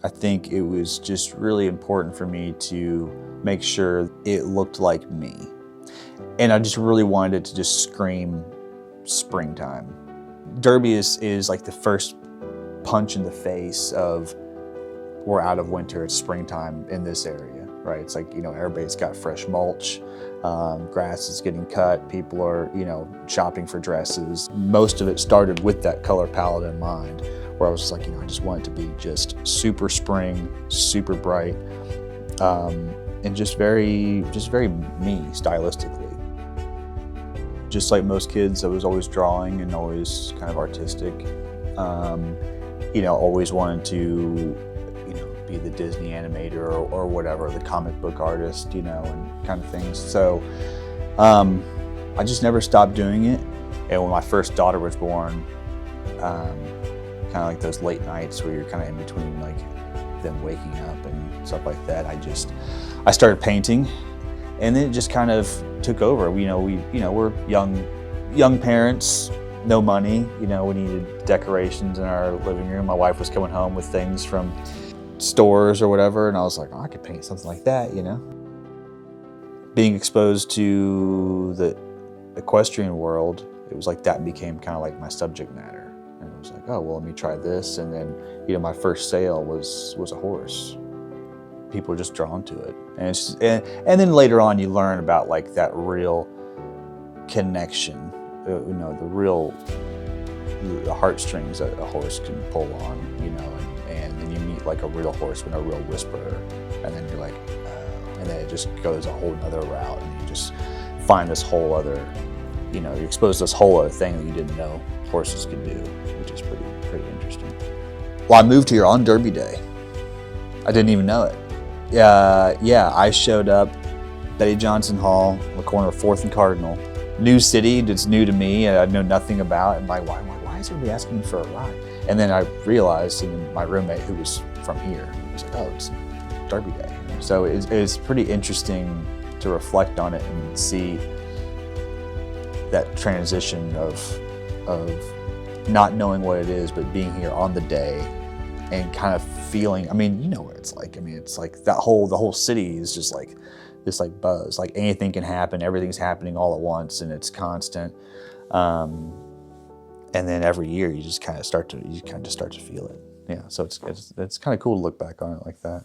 I think it was just really important for me to make sure it looked like me. And I just really wanted it to just scream springtime. Derby is like the first punch in the face of we're out of winter, it's springtime in this area, right? It's like, everybody's got fresh mulch, grass is getting cut, people are, shopping for dresses. Most of it started with that color palette in mind, where I was just like, I just want it to be just super spring, super bright, and just very me stylistically. Just like most kids, I was always drawing and always kind of artistic. Always wanted to, be the Disney animator or whatever, the comic book artist, and kind of things. So I just never stopped doing it. And when my first daughter was born, kind of like those late nights where you're kind of in between like them waking up and stuff like that, I started painting, and then it just kind of took over. We're young parents, no money. We needed decorations in our living room. My wife was coming home with things from stores or whatever, and I was like, I could paint something like that, Being exposed to the equestrian world, it was like that became kind of like my subject matter. And I was like, oh, well, let me try this. And then, my first sale was a horse. People were just drawn to it. And then later on, you learn about like that real connection, the heartstrings that a horse can pull on, and then you meet like a real horseman, a real whisperer, and then you're like, and then it just goes a whole other route, and you just find this whole other, you're exposed to this whole other thing that you didn't know horses could do, which is pretty interesting. Well, I moved here on Derby Day. I didn't even know it. Yeah, I showed up, Betty Johnson Hall, on the corner of 4th and Cardinal. New city, it's new to me, I know nothing about, and like, why is everybody asking me for a ride? And then I realized, and my roommate who was from here, he was like, oh, it's Derby Day. So it's pretty interesting to reflect on it and see that transition of not knowing what it is, but being here on the day and kind of feeling, what it's like. It's like the whole city is just like this like buzz, like anything can happen, everything's happening all at once, and it's constant. And then every year you just kind of start to feel it. Yeah, so it's kind of cool to look back on it like that.